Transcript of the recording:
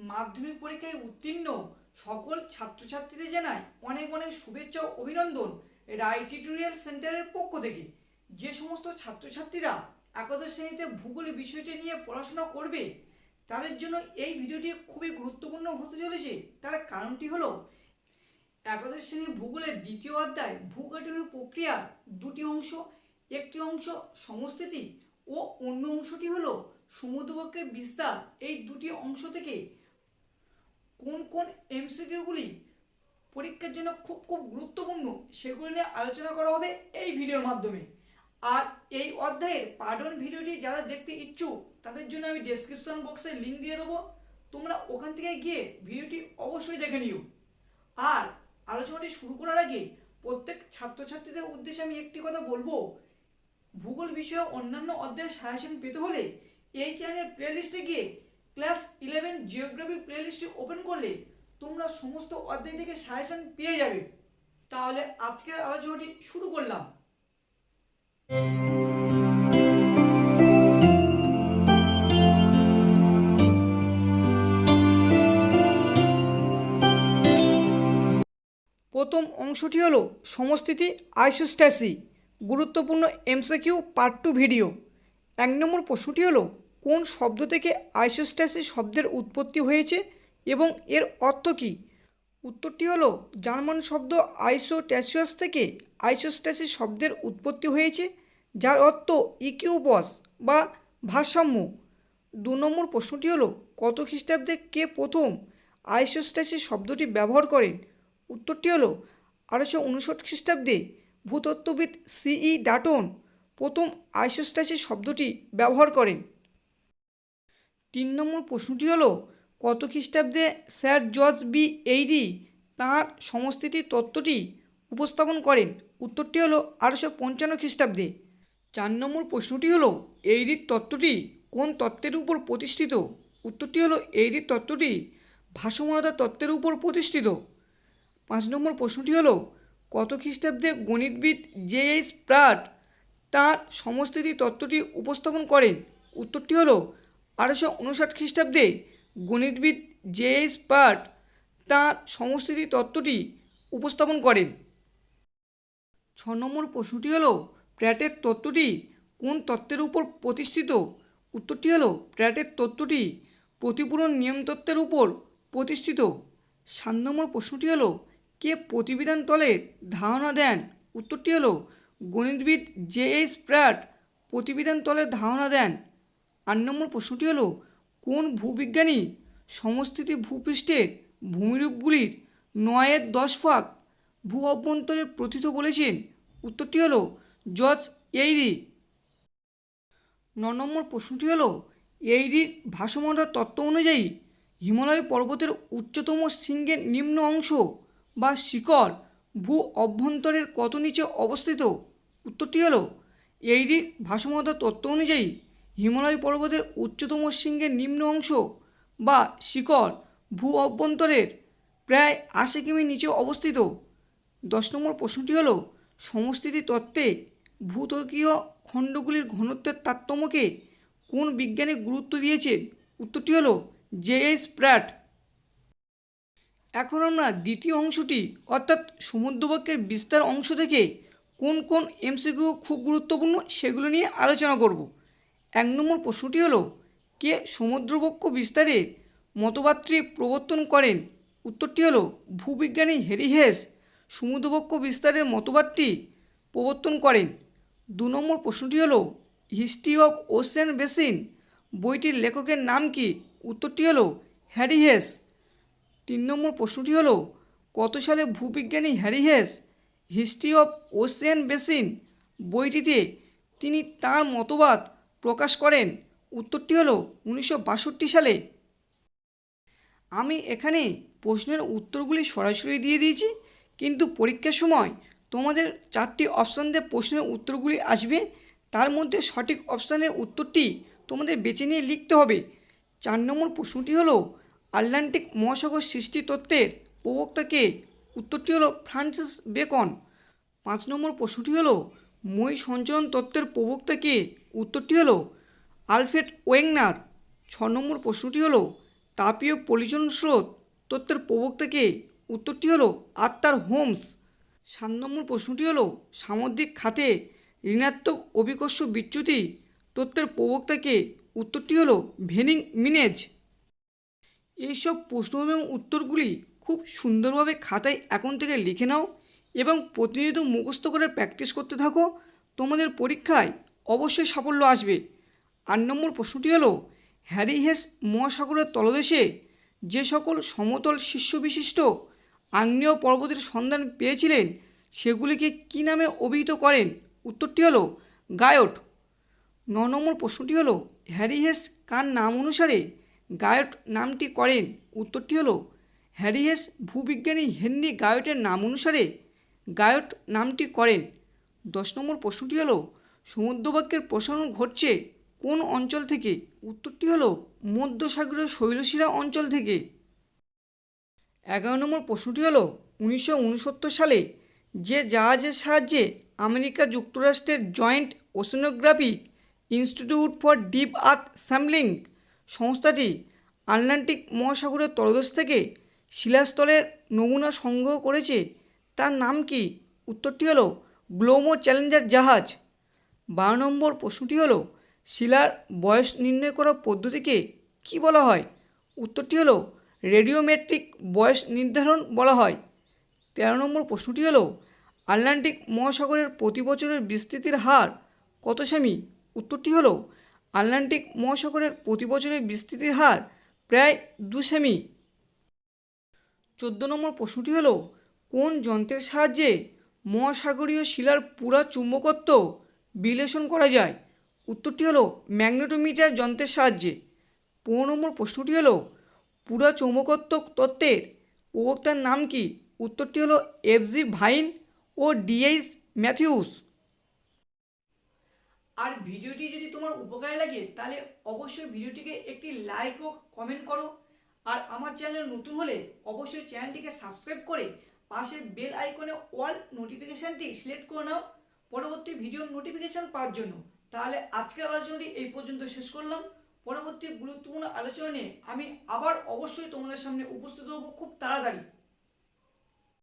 মাধ্যমিক পরীক্ষায় উত্তীর্ণ সকল ছাত্রছাত্রীদের জানাই অনেক অনেক শুভেচ্ছা ও অভিনন্দন রায় টিউটোরিয়াল সেন্টারের পক্ষ থেকে। যে সমস্ত ছাত্রছাত্রীরা একাদশ শ্রেণীতে ভূগোল বিষয়টি নিয়ে পড়াশোনা করবে তাদের জন্য এই ভিডিওটি খুবই গুরুত্বপূর্ণ হতে চলেছে। তার কারণটি হলো একাদশ শ্রেণী ভূগোলের দ্বিতীয় অধ্যায় ভূগঠনের প্রক্রিয়ার দুটি অংশ, একটি অংশ সমস্থিতি ও অন্য অংশটি হলো সমুদ্রবক্ষের বিস্তার। এই দুটি অংশ থেকে কোন কোন এমসিকিউগুলি পরীক্ষার জন্য খুব খুব গুরুত্বপূর্ণ সেগুলো নিয়ে আলোচনা করা হবে এই ভিডিওর মাধ্যমে। আর এই অধ্যায়ের পার্ট 1 ভিডিওটি যারা দেখতে ইচ্ছুক তাদের জন্য আমি ডেসক্রিপশন বক্সে লিঙ্ক দিয়ে দেবো, তোমরা ওখান থেকে গিয়ে ভিডিওটি অবশ্যই দেখে নিও। আর আলোচনাটি শুরু করার আগে প্রত্যেক ছাত্রছাত্রীদের উদ্দেশ্যে আমি একটি কথা বলবো, ভূগোল বিষয়ে অন্যান্য অধ্যায়ের সাজেশন পেতে হলে এই চ্যানেলের প্লেলিস্টে গিয়ে ক্লাস 11 জিওগ্রাফি প্লেলিস্টটি ওপেন করলে তোমরা সমস্ত অধ্যায় থেকে সাজেশন পেয়ে যাবে। তাহলে আজকের আলোচনাটি শুরু করলাম। প্রথম অংশটি হলো সমস্থিতি আইসোস্ট্যাসি, গুরুত্বপূর্ণ এমসিকিউ পার্ট 2 ভিডিও। 1 নম্বর প্রশ্নটি হলো কোন শব্দ থেকে আইসোস্ট্যাসি শব্দের উৎপত্তি হয়েছে এবং এর অর্থ কী? উত্তরটি হলো জার্মান শব্দ আইসোট্যাসিয়াস থেকে আইসোস্ট্যাসি শব্দের উৎপত্তি হয়েছে, যার অর্থ ইকুইপস বা ভারসাম্য। 2 নম্বর প্রশ্নটি হলো কত খ্রিস্টাব্দে কে প্রথম আইসোস্ট্যাসি শব্দটি ব্যবহার করেন? উত্তরটি হলো 1859 খ্রিস্টাব্দে ভূতত্ত্ববিদ সিই ডাটন প্রথম আইসোস্ট্যাসি শব্দটি ব্যবহার করেন। 3 নম্বর প্রশ্নটি হলো কত খ্রিস্টাব্দে স্যার জর্জ বি এইরি তাঁর সমস্থিতি তত্ত্বটি উপস্থাপন করেন? উত্তরটি হলো 1855 খ্রিস্টাব্দে। 4 নম্বর প্রশ্নটি হলো এইরির তত্ত্বটি কোন তত্ত্বের উপর প্রতিষ্ঠিত? উত্তরটি হলো এইরির তত্ত্বটি ভাসমানতা তত্ত্বের উপর প্রতিষ্ঠিত। 5 নম্বর প্রশ্নটি হলো কত খ্রিস্টাব্দে গণিতবিদ জে.এইচ. প্রাট তাঁর সমস্থিতি তত্ত্বটি উপস্থাপন করেন? উত্তরটি হলো 1859 খ্রিস্টাব্দে গণিতবিদ জে.এইচ. প্রাট তাঁর সমস্থিতি তত্ত্বটি উপস্থাপন করেন। 6 নম্বর প্রশ্নটি হলো প্র্যাটের তত্ত্বটি কোন তত্ত্বের উপর প্রতিষ্ঠিত? উত্তরটি হলো প্র্যাটের তত্ত্বটি প্রতিপূরণ নিয়ম তত্ত্বের উপর প্রতিষ্ঠিত। 7 নম্বর প্রশ্নটি হলো কে প্রতিবিধান তলের ধারণা দেন? উত্তরটি হলো গণিতবিদ জে.এইচ. প্রাট প্রতিবিধান তলের ধারণা দেন। 8 নম্বর প্রশ্নটি হলো কোন ভূবিজ্ঞানী সমস্থিতি ভূপৃষ্ঠের ভূমিরূপগুলির 9/10 ভাগ ভূ অভ্যন্তরে প্রথিত বলেছেন? উত্তরটি হলো জর্জ এইরি। 9 নম্বর প্রশ্নটি হলো এইরির ভাসমানতা তত্ত্ব অনুযায়ী হিমালয় পর্বতের উচ্চতম শৃঙ্গের নিম্ন অংশ বা শিখর ভূ অভ্যন্তরের কত নিচে অবস্থিত? উত্তরটি হলো এইরির ভাসমানতা তত্ত্ব অনুযায়ী হিমালয় পর্বতের উচ্চতম শৃঙ্গের নিম্ন অংশ বা শিখর ভূ অভ্যন্তরের প্রায় 80 কিমি নিচে অবস্থিত। 10 নম্বর প্রশ্নটি হলো সমস্থিতি তত্ত্বে ভূত্বকীয় খণ্ডগুলির ঘনত্বের তারতম্যকে কোন বিজ্ঞানী গুরুত্ব দিয়েছেন? উত্তরটি হলো জে.এইচ. প্রাট। এখন আমরা দ্বিতীয় অংশটি অর্থাৎ সমুদ্রবক্ষের বিস্তার অংশ থেকে কোন কোন এমসিকিউ খুব গুরুত্বপূর্ণ সেগুলো নিয়ে আলোচনা করব। 1 নম্বর প্রশ্নটি হলো কে সমুদ্রবক্ষ বিস্তারের মতবাদটি প্রবর্তন করেন? উত্তরটি হলো ভূবিজ্ঞানী হ্যারি হেস সমুদ্রবক্ষ বিস্তারের মতবাদটি প্রবর্তন করেন। 2 নম্বর প্রশ্নটি হলো হিস্ট্রি অফ ওশেন বেসিন বইটির লেখকের নাম কি? উত্তরটি হলো হ্যারি হেস। 3 নম্বর প্রশ্নটি হলো কত সালে ভূবিজ্ঞানী Harry Hess history of ocean basin বইটিতে তিনি তাঁর মতবাদ প্রকাশ করেন? উত্তরটি হলো 1962 সালে। আমি এখানে প্রশ্নের উত্তরগুলি সরাসরি দিয়ে দিয়েছি, কিন্তু পরীক্ষার সময় তোমাদের 4টি অপশান দিয়ে প্রশ্নের উত্তরগুলি আসবে, তার মধ্যে সঠিক অপশানের উত্তরটি তোমাদের বেছে নিয়ে লিখতে হবে। 4 নম্বর প্রশ্নটি হলো আটলান্টিক মহাসাগর সৃষ্টি তত্ত্বের প্রবক্তা কে? উত্তরটি হলো ফ্রান্সিস বেকন। 5 নম্বর প্রশ্নটি হলো মই সঞ্চরণ তত্ত্বের প্রবক্তা কে? উত্তরটি হলো আলফ্রেড ওয়েগনার। 6 নম্বর প্রশ্নটি হলো তাপীয় পলিজন স্রোত তত্ত্বের প্রবক্তা কে? উত্তরটি হলো আর্থার হোমস। 7 নম্বর প্রশ্নটি হলো সামুদ্রিক খাতে ঋণাত্মক অভিকর্ষ বিচ্যুতি তত্ত্বের প্রবক্তা কে? উত্তরটি হলো ভেনিং মিনেজ। এইসব প্রশ্ন এবং উত্তরগুলি খুব সুন্দরভাবে খাতায় এখন থেকে লিখে নাও এবং প্রতিনিয়ত মুখস্থ করে প্র্যাকটিস করতে থাকো। তোমাদের পরীক্ষায় অবশ্যই সাফল্য আসবে। 8 নম্বর প্রশ্নটি হলো হ্যারি হেস মহাসাগরের তলদেশে যে সকল সমতল শীর্ষ বিশিষ্ট আগ্নেয় পর্বতের সন্ধান পেয়েছিলেন সেগুলিকে কী নামে অভিহিত করেন? উত্তরটি হলো গায়ট। 9 নম্বর প্রশ্নটি হলো হ্যারি হেস কার নাম অনুসারে গায়ট নামটি করেন? উত্তরটি হলো হ্যারি হেস ভূবিজ্ঞানী হেনরি গায়টের নাম অনুসারে গায়ট নামটি করেন। 10 নম্বর প্রশ্নটি হলো সমুদ্রবাক্যের প্রসারণ ঘটছে কোন অঞ্চল থেকে? উত্তরটি হলো মধ্যসাগরীয় শৈলশিরা অঞ্চল থেকে। 11 নম্বর প্রশ্নটি হলো 1969 সালে যে জাহাজের সাহায্যে আমেরিকা যুক্তরাষ্ট্রের joint ওশেনোগ্রাফিক institute for deep earth sampling সংস্থাটি আটলান্টিক মহাসাগরের তলদেশ থেকে শিলাস্তরের নমুনা সংগ্রহ করেছে তার নাম কি? উত্তরটি হলো গ্লোমো চ্যালেঞ্জার জাহাজ। 12 নম্বর প্রশ্নটি হলো শিলার বয়স নির্ণয় করার পদ্ধতিকে কি বলা হয়? উত্তরটি হলো রেডিওমেট্রিক বয়স নির্ধারণ বলা হয়। 13 নম্বর প্রশ্নটি হলো আটলান্টিক মহাসাগরের প্রতি বছরের বিস্তৃতির হার কত সেমি? উত্তরটি হলো আটলান্টিক মহাসাগরের প্রতি বছরের বিস্তৃতির হার প্রায় 2 সেমি। 14 নম্বর প্রশ্নটি হলো কোন যন্ত্রের সাহায্যে মহাসাগরীয় শিলার পুরা চুম্বকত্ব বিশ্লেষণ করা যায়? উত্তরটি হলো ম্যাগনেটোমিটার যন্ত্রের সাহায্যে। 15 নম্বর প্রশ্নটি হলো পুরা চৌম্বকত্ব তত্ত্বের প্রবক্তার নাম কি? উত্তরটি হলো এফজি ভাইন ও ডিএইচ ম্যাথিউস। আর ভিডিওটি যদি তোমার উপকারে লাগে তাহলে অবশ্যই ভিডিওটিকে একটি লাইক ও কমেন্ট করো। আর আমার চ্যানেল নতুন হলে অবশ্যই চ্যানেলটিকে সাবস্ক্রাইব করে পাশের বেল আইকনে অল নোটিফিকেশানটি সিলেক্ট করে নাও পরবর্তী ভিডিওর নোটিফিকেশান পাওয়ার জন্য। তাহলে আজকের আলোচনাটি এই পর্যন্ত শেষ করলাম। পরবর্তী গুরুত্বপূর্ণ আলোচনা নিয়ে আমি আবার অবশ্যই তোমাদের সামনে উপস্থিত হব খুব তাড়াতাড়ি।